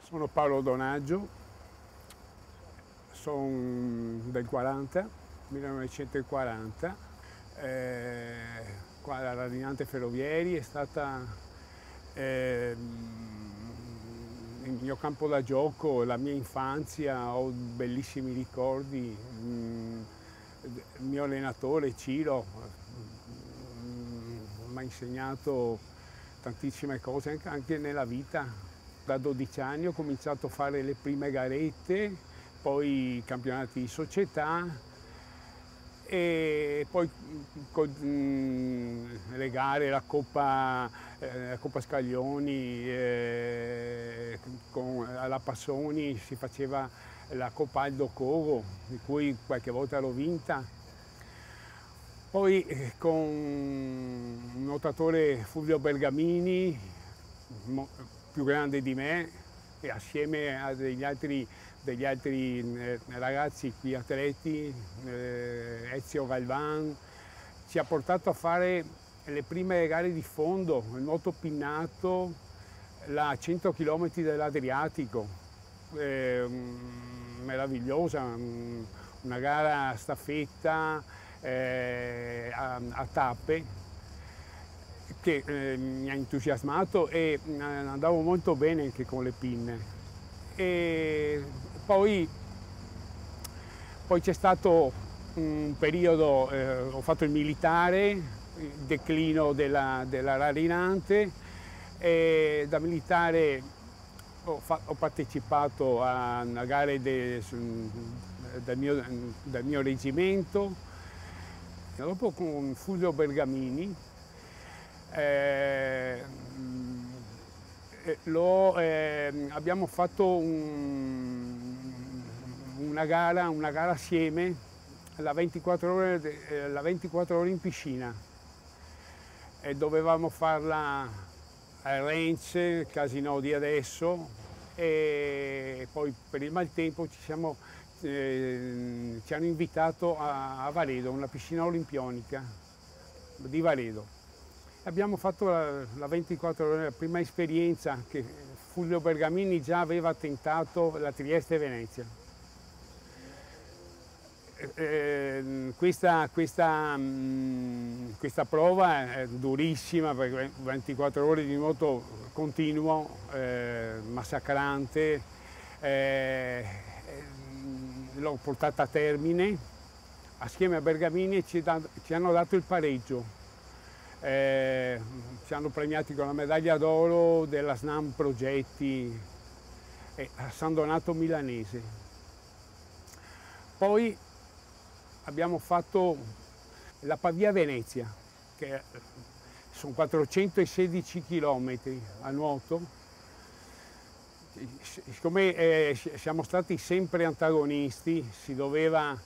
Sono Paolo Donaggio, sono del 1940, qua la Radinante Ferrovieri è stata il mio campo da gioco, la mia infanzia, ho bellissimi ricordi. Il mio allenatore Ciro mi ha insegnato tantissime cose anche nella vita. Da 12 anni ho cominciato a fare le prime garette, poi campionati di società e poi le gare, la Coppa Scaglioni, alla Passoni si faceva la Coppa Aldo Cogo, di cui qualche volta l'ho vinta. Poi con un nuotatore, Fulvio Bergamini, più grande di me, e assieme a degli altri ragazzi qui atleti, Ezio Galvan, ci ha portato a fare le prime gare di fondo, il nuoto pinnato, la 100 km dell'Adriatico, meravigliosa, una gara a staffetta a tappe, che mi ha entusiasmato e andavo molto bene anche con le pinne. E poi c'è stato un periodo, ho fatto il militare, il declino della Radinante, e da militare ho partecipato a gare del mio reggimento, e dopo con Fulvio Bergamini abbiamo fatto una gara assieme, la 24 ore in piscina, e dovevamo farla al ranch, Casino di adesso, e poi per il maltempo ci hanno invitato a Varedo, una piscina olimpionica di Varedo. Abbiamo fatto la 24 ore, la prima esperienza che Fulvio Bergamini già aveva tentato la Trieste-Venezia. Questa prova è durissima, perché 24 ore di nuoto continuo, massacrante. L'ho portata a termine, assieme a Bergamini ci hanno dato il pareggio. Ci hanno premiati con la medaglia d'oro della SNAM Progetti a San Donato Milanese. Poi abbiamo fatto la Pavia-Venezia, che sono 416 km a nuoto. Siccome siamo stati sempre antagonisti, si doveva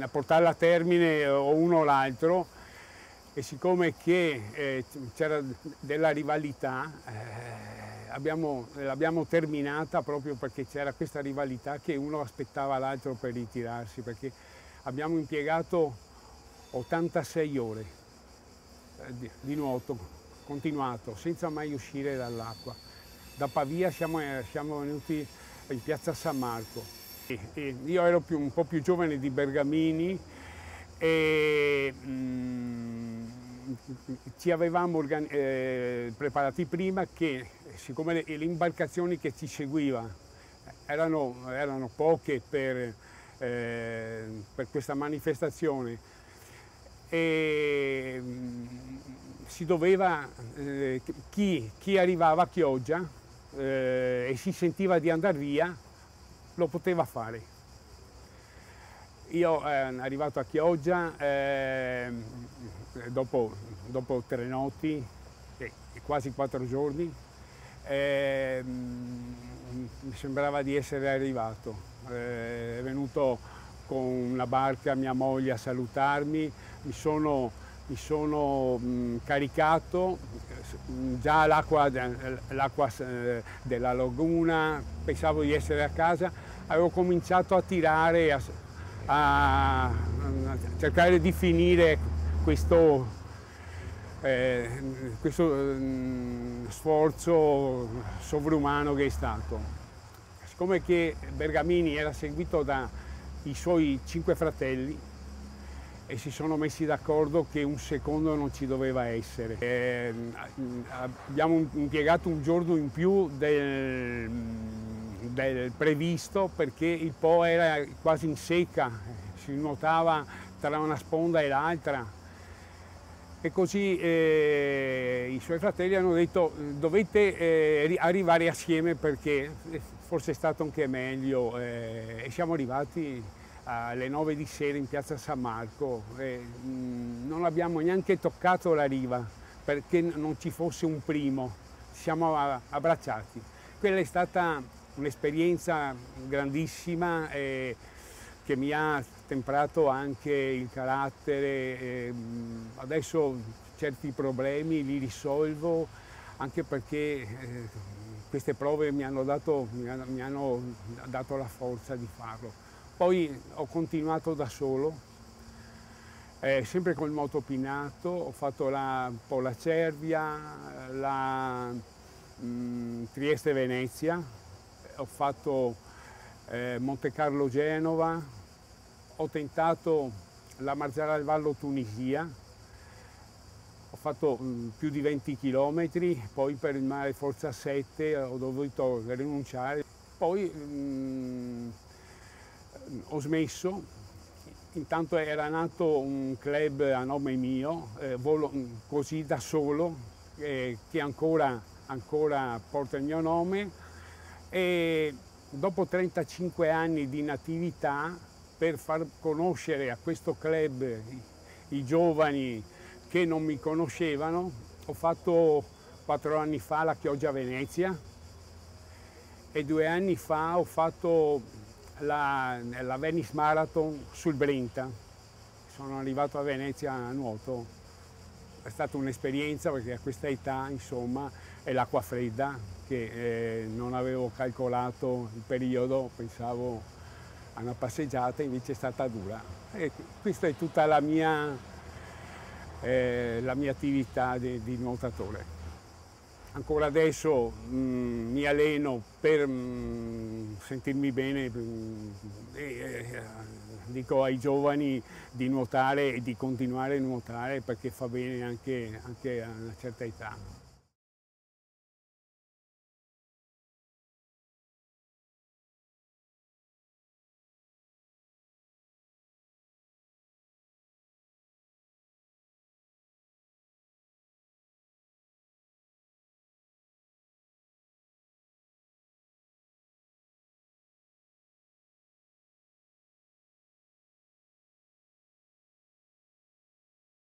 portarla a termine o uno o l'altro, e siccome c'era della rivalità, l'abbiamo terminata proprio perché c'era questa rivalità, che uno aspettava l'altro per ritirarsi, perché abbiamo impiegato 86 ore di nuoto continuato senza mai uscire dall'acqua. Da Pavia siamo venuti in piazza San Marco. Io ero un po' più giovane di Bergamini e ci avevamo preparati prima, che siccome le imbarcazioni che ci seguivano erano poche per questa manifestazione, e si doveva, chi arrivava a Chioggia e si sentiva di andare via, lo poteva fare. Io arrivato a Chioggia, dopo 3 notti e quasi 4 giorni, mi sembrava di essere arrivato. È venuto con una barca mia moglie a salutarmi, mi sono caricato, già l'acqua della laguna, pensavo di essere a casa, avevo cominciato a tirare, a cercare di finire questo sforzo sovrumano che è stato. Siccome che Bergamini era seguito dai suoi 5 fratelli e si sono messi d'accordo che un secondo non ci doveva essere, abbiamo impiegato un giorno in più del previsto, perché il Po era quasi in secca, si nuotava tra una sponda e l'altra. E così i suoi fratelli hanno detto: dovete arrivare assieme, perché forse è stato anche meglio, e siamo arrivati alle 9 di sera in piazza San Marco e non abbiamo neanche toccato la riva perché non ci fosse un primo, ci siamo abbracciati. Quella è stata un'esperienza grandissima che mi ha temprato anche il carattere. Adesso certi problemi li risolvo, anche perché queste prove mi hanno dato la forza di farlo. Poi ho continuato da solo, sempre col motopinato, ho fatto un po' la Cervia, la Trieste-Venezia, ho fatto Monte Carlo-Genova, ho tentato la Margiara del Vallo Tunisia, ho fatto più di 20 chilometri, poi per il mare Forza 7 ho dovuto rinunciare, poi ho smesso. Intanto era nato un club a nome mio, così da solo, che ancora porta il mio nome, e dopo 35 anni di inattività, per far conoscere a questo club i giovani che non mi conoscevano, ho fatto 4 anni fa la Chioggia Venezia e 2 anni fa ho fatto la Venice Marathon sul Brenta. Sono arrivato a Venezia a nuoto, è stata un'esperienza, perché a questa età, insomma, è l'acqua fredda che non avevo calcolato il periodo, pensavo a una passeggiata, invece è stata dura. E questa è tutta la mia attività di nuotatore. Ancora adesso mi alleno per sentirmi bene, dico ai giovani di nuotare e di continuare a nuotare, perché fa bene anche a una certa età.